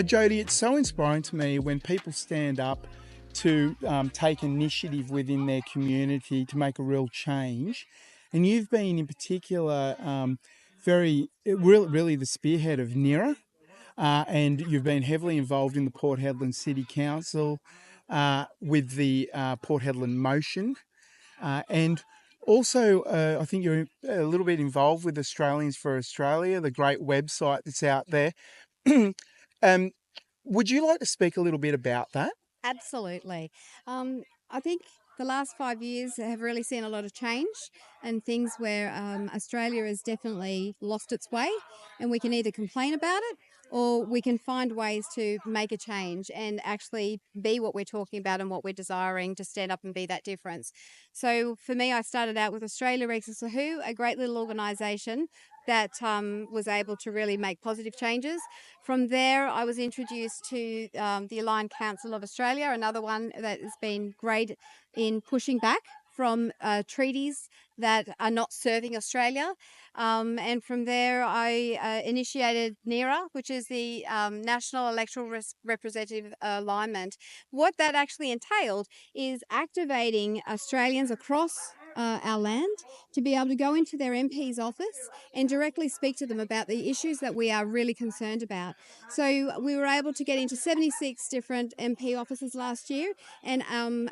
Jody, it's so inspiring to me when people stand up to take initiative within their community to make a real change. And you've been in particular really the spearhead of NERA, and you've been heavily involved in the Port Hedland City Council with the Port Hedland motion. And also, I think you're a little bit involved with Australians for Australia, the great website that's out there. um, would you like to speak a little bit about that? Absolutely. I think the last 5 years have really seen a lot of change and things where Australia has definitely lost its way, and we can either complain about it or we can find ways to make a change and actually be what we're talking about and what we're desiring to stand up and be that difference. So for me, I started out with Australia Rex a Who, a great little organisation that was able to really make positive changes. From there, I was introduced to the Aligned Council of Australia, another one that has been great in pushing back from treaties that are not serving Australia. And from there, I initiated NERA, which is the National Electoral Representative Alignment. What that actually entailed is activating Australians across our land to be able to go into their MP's office and directly speak to them about the issues that we are really concerned about. So we were able to get into 76 different MP offices last year and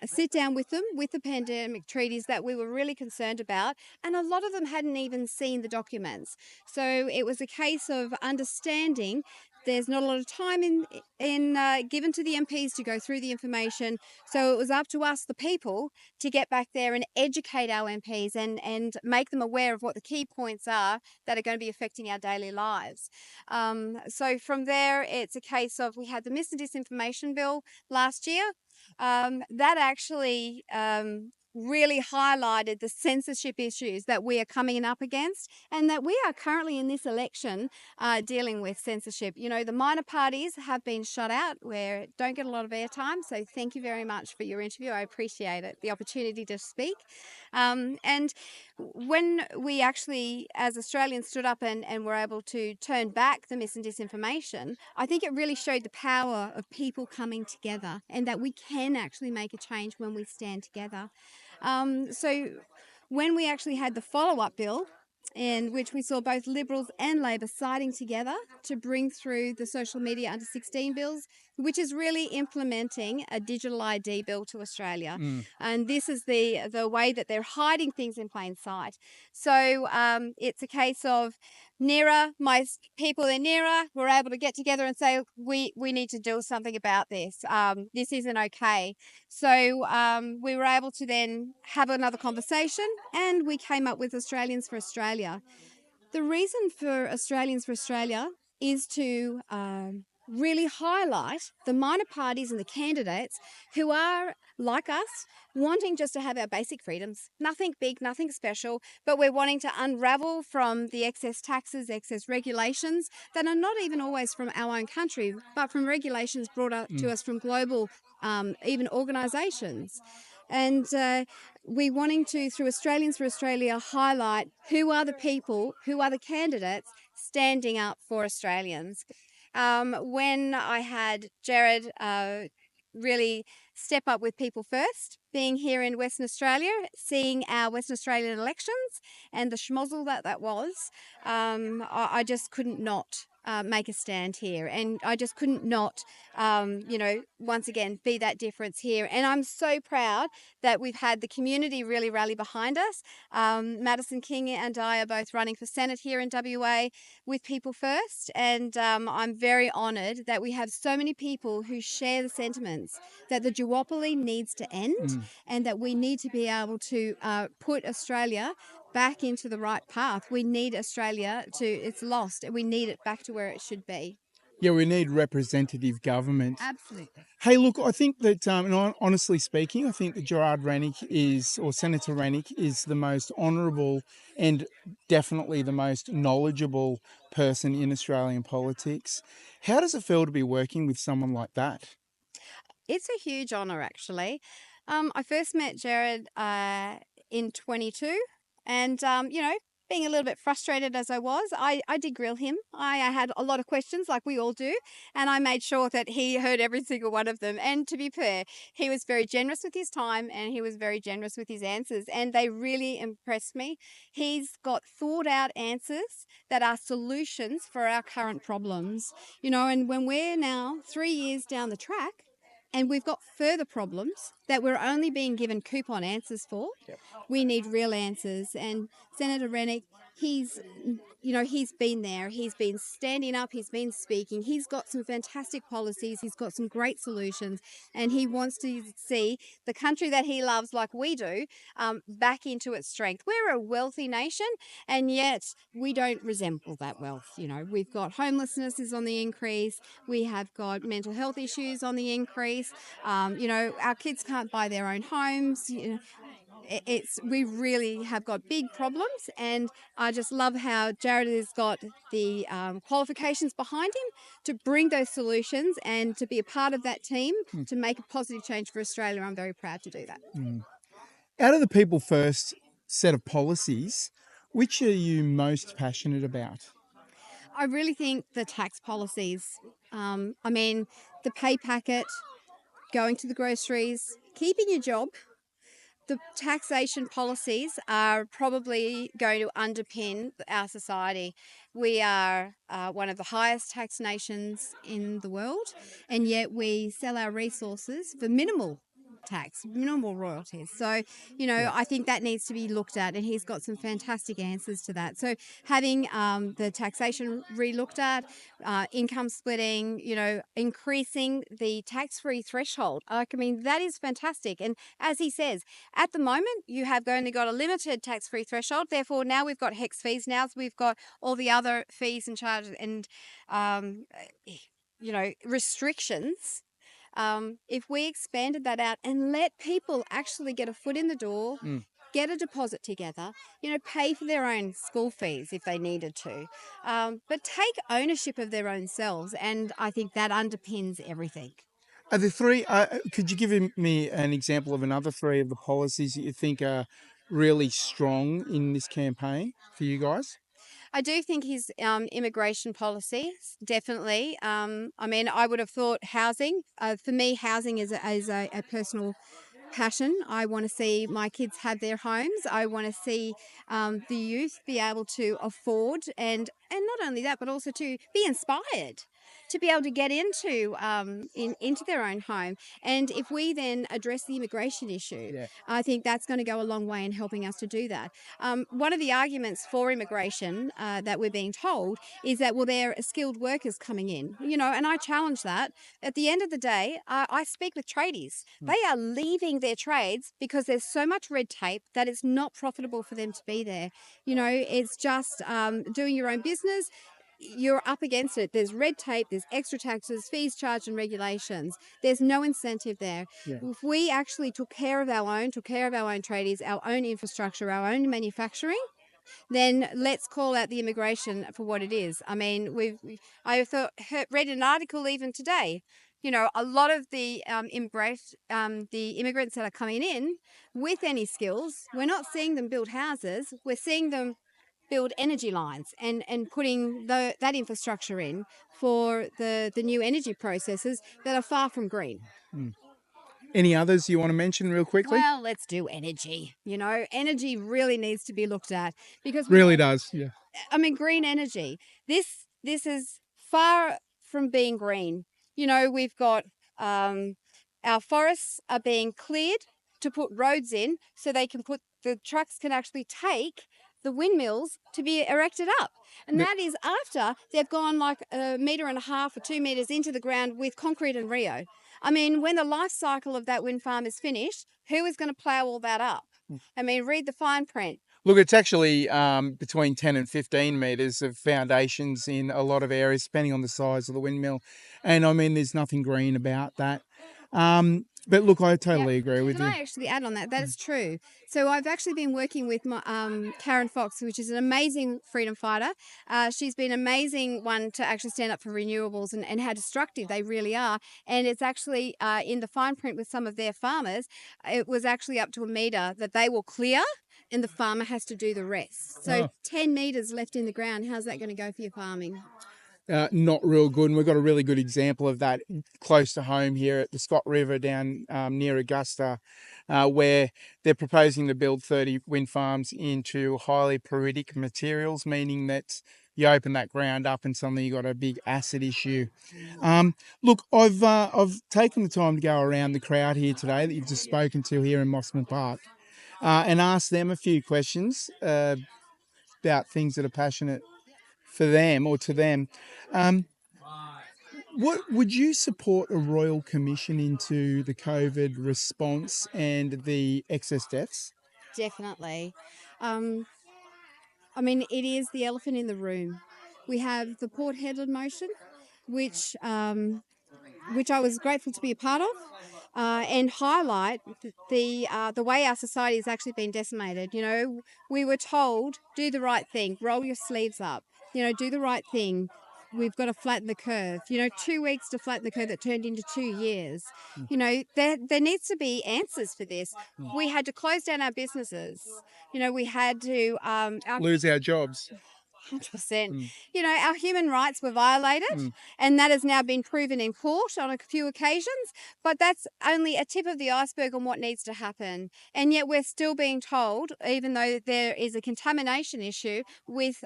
sit down with them with the pandemic treaties that we were really concerned about. And a lot of them hadn't even seen the documents. So it was a case of understanding there's not a lot of time given to the MPs to go through the information. So it was up to us, the people, to get back there and educate our MPs and make them aware of what the key points are that are going to be affecting our daily lives. So from there, it's a case of we had the mis and disinformation bill last year. That actually really highlighted the censorship issues that we are coming up against and that we are currently in this election dealing with censorship. You know, the minor parties have been shut out where don't get a lot of airtime. So thank you very much for your interview. I appreciate it, the opportunity to speak. And when we actually, as Australians, stood up and were able to turn back the mis and disinformation, I think it really showed the power of people coming together and that we can actually make a change when we stand together. So when we actually had the follow-up bill, in which we saw both Liberals and Labor siding together to bring through the social media under 16 bills, which is really implementing a digital ID bill to Australia. And this is the way that they're hiding things in plain sight. So it's a case of NERA, my people in NERA were able to get together and say, we need to do something about this. This isn't okay. So we were able to then have another conversation and we came up with Australians for Australia. The reason for Australians for Australia is to really highlight the minor parties and the candidates who are, like us, wanting just to have our basic freedoms. Nothing big, nothing special, but we're wanting to unravel from the excess taxes, excess regulations that are not even always from our own country, but from regulations brought up to us from global, even organisations. And we're wanting to, through Australians for Australia, highlight who are the people, who are the candidates standing up for Australians. When I had Jared really step up with People First, being here in Western Australia, seeing our Western Australian elections and the schmozzle that was, I just couldn't not make a stand here. And I just couldn't not, once again, be that difference here. And I'm so proud that we've had the community really rally behind us. Madison King and I are both running for Senate here in WA with People First. And I'm very honoured that we have so many people who share the sentiments that the duopoly needs to end and that we need to be able to put Australia back into the right path. We need Australia it's lost, and we need it back to where it should be. Yeah, we need representative government. Absolutely. Hey, look, I think that, and honestly speaking, I think that Gerard Rennick or Senator Rennick is the most honourable and definitely the most knowledgeable person in Australian politics. How does it feel to be working with someone like that? It's a huge honour, actually. I first met Jared in 22, and, being a little bit frustrated as I was, I did grill him. I had a lot of questions like we all do, and I made sure that he heard every single one of them. And to be fair, he was very generous with his time and he was very generous with his answers, and they really impressed me. He's got thought out answers that are solutions for our current problems, and when we're now 3 years down the track, and we've got further problems that we're only being given coupon answers for. Yep. We need real answers. And Senator Rennick, he's been there. He's been standing up. He's been speaking. He's got some fantastic policies. He's got some great solutions. And he wants to see the country that he loves, like we do, back into its strength. We're a wealthy nation, and yet we don't resemble that wealth. We've got homelessness is on the increase. We have got mental health issues on the increase. Our kids can't buy their own homes. We really have got big problems, and I just love how Jared has got the qualifications behind him to bring those solutions and to be a part of that team to make a positive change for Australia. I'm very proud to do that. Out of the People First set of policies, which are you most passionate about? I really think the tax policies, the pay packet, going to the groceries, keeping your job. The taxation policies are probably going to underpin our society. We are one of the highest tax nations in the world, and yet we sell our resources for minimal tax, minimal royalties. So, I think that needs to be looked at, and he's got some fantastic answers to that. So having the taxation re-looked at, income splitting, increasing the tax-free threshold. That is fantastic. And as he says, at the moment, you have only got a limited tax-free threshold. Therefore, now we've got HEX fees. Now we've got all the other fees and charges and, restrictions. If we expanded that out and let people actually get a foot in the door, get a deposit together, pay for their own school fees if they needed to, but take ownership of their own selves. And I think that underpins everything. Are there three? Could you give me an example of another three of the policies that you think are really strong in this campaign for you guys? I do think his immigration policies, definitely. I would have thought housing. For me, housing is a personal passion. I want to see my kids have their homes. I want to see the youth be able to afford, and not only that, but also to be inspired to be able to get into their own home. And if we then address the immigration issue, I think that's going to go a long way in helping us to do that. One of the arguments for immigration that we're being told is that, well, there are skilled workers coming in, and I challenge that. At the end of the day, I speak with tradies. They are leaving their trades because there's so much red tape that it's not profitable for them to be there. It's just doing your own business. You're up against it. There's red tape, there's extra taxes, fees charged and regulations. There's no incentive there. Yeah. If we actually took care of our own tradies, our own infrastructure, our own manufacturing, then let's call out the immigration for what it is. Read an article even today. A lot of the the immigrants that are coming in with any skills, we're not seeing them build houses. We're seeing them build energy lines and putting that infrastructure in for the new energy processes that are far from green. Any others you want to mention real quickly? Well, let's do energy. Energy really needs to be looked at because Really does, yeah. green energy. This is far from being green. We've got our forests are being cleared to put roads in so the trucks can actually take the windmills to be erected up. And that is after they've gone like 1.5 meters or 2 meters into the ground with concrete and Rio. When the life cycle of that wind farm is finished, who is going to plough all that up? Read the fine print. Look, it's actually between 10 and 15 metres of foundations in a lot of areas, depending on the size of the windmill. And there's nothing green about that. But look, I totally agree with you. Can I actually add on that? That is true. So I've actually been working with my, Karen Fox, which is an amazing freedom fighter. She's been an amazing one to actually stand up for renewables and how destructive they really are. And it's actually in the fine print with some of their farmers, it was actually up to 1 metre that they will clear and the farmer has to do the rest. So 10 metres left in the ground, how's that going to go for your farming? Not real good. And we've got a really good example of that close to home here at the Scott River down near Augusta, where they're proposing to build 30 wind farms into highly pyritic materials, meaning that you open that ground up and suddenly you've got a big acid issue. Look, I've taken the time to go around the crowd here today that you've just spoken to here in Mossman Park and ask them a few questions about things that are passionate for them or to them. What would you support a royal commission into the COVID response and the excess deaths? Definitely. Um, I mean, it is the elephant in the room. We have the Port Hedland motion, which which I was grateful to be a part of, and highlight the way our society has actually been decimated. You know, we were told, do the right thing, roll your sleeves up, you know, do the right thing. We've got to flatten the curve. You know, 2 weeks to flatten the curve that turned into 2 years. You know, there needs to be answers for this. We had to close down our businesses. You know, we had to Lose our jobs. 100%. You know, our human rights were violated, and that has now been proven in court on a few occasions. But that's only a tip of the iceberg on what needs to happen. And yet we're still being told, even though there is a contamination issue with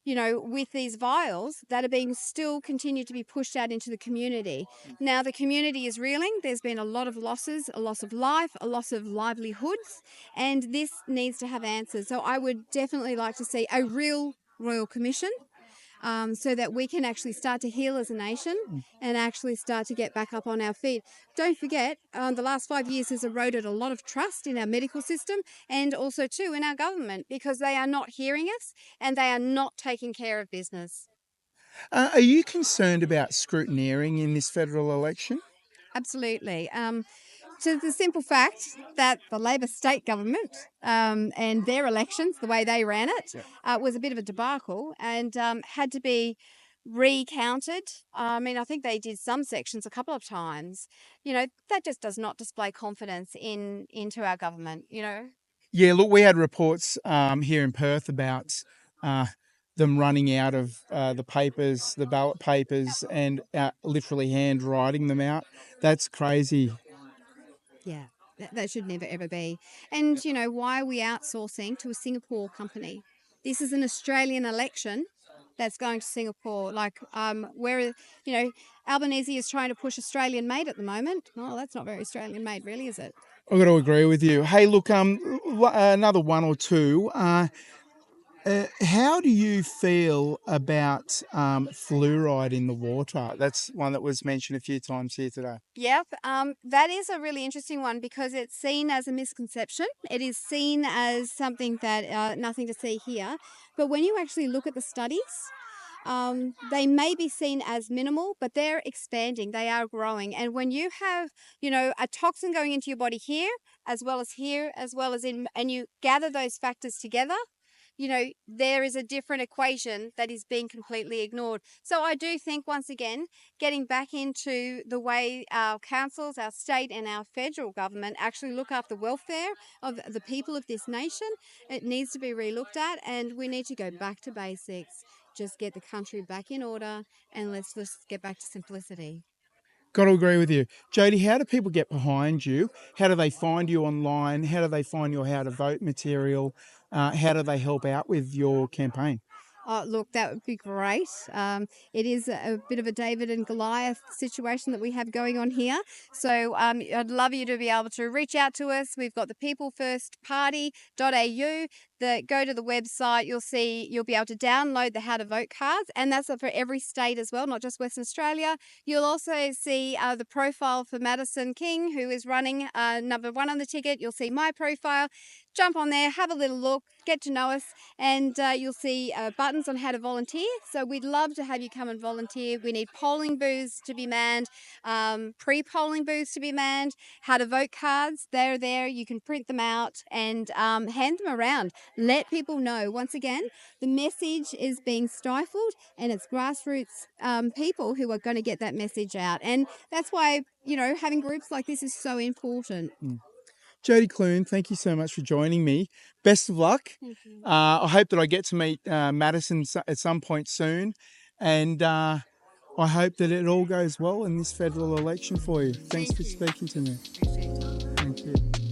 you know, with these vials that are being still continued to be pushed out into the community. Now, the community is reeling. There's been a lot of losses, a loss of life, a loss of livelihoods, and this needs to have answers. So I would definitely like to see a real royal commission, so that we can actually start to heal as a nation and actually start to get back up on our feet. Don't forget, the last 5 years has eroded a lot of trust in our medical system and also too in our government, because they are not hearing us and they are not taking care of business. Are you concerned about scrutineering in this federal election? Absolutely. To the simple fact that the Labor state government and their elections, the way they ran it, was a bit of a debacle and had to be recounted. I mean, I think they did some sections a couple of times. You know, that just does not display confidence into our government, you know. Yeah, look, we had reports here in Perth about them running out of the papers, the ballot papers, and literally handwriting them out. That's crazy. Yeah, that should never ever be. And, you know, why are we outsourcing to a Singapore company? This is an Australian election that's going to Singapore. Like, where, you know, Albanese is trying to push Australian made at the moment. Oh, that's not very Australian made, really, is it? I've got to agree with you. Hey, look, another one or two. How do you feel about fluoride in the water? That's one that was mentioned a few times here today. Yep, that is a really interesting one because it's seen as a misconception. It is seen as something that nothing to see here. But when you actually look at the studies, they may be seen as minimal, but they're expanding. They are growing. And when you have, you know, a toxin going into your body here, as well as in, and you gather those factors together, you know, there is a different equation that is being completely ignored. So I do think, once again, getting back into the way our councils, our state and our federal government actually look after the welfare of the people of this nation, it needs to be relooked at, and we need to go back to basics. Just get the country back in order, and let's just get back to simplicity. Got to agree with you. Jody, how do people get behind you? How do they find you online? How do they find your how to vote material? How do they help out with your campaign? Oh, look, that would be great. It is a bit of a David and Goliath situation that we have going on here. So I'd love you to be able to reach out to us. We've got the peoplefirstparty.au. Go to the website. You'll be able to download the how to vote cards, and that's for every state as well, not just Western Australia. You'll also see the profile for Madison King, who is running number 1 on the ticket. You'll see my profile. Jump on there, have a little look, get to know us, and you'll see buttons on how to volunteer. So we'd love to have you come and volunteer. We need polling booths to be manned, pre-polling booths to be manned, how to vote cards. They're there. You can print them out and hand them around. Let people know. Once again, the message is being stifled, and it's grassroots people who are going to get that message out. And that's why, you know, having groups like this is so important. Jody Clune, thank you so much for joining me. Best of luck. Thank you. I hope that I get to meet Madison at some point soon, and I hope that it all goes well in this federal election for you. Thanks Thank for you. speaking to me. Appreciate it. Thank you.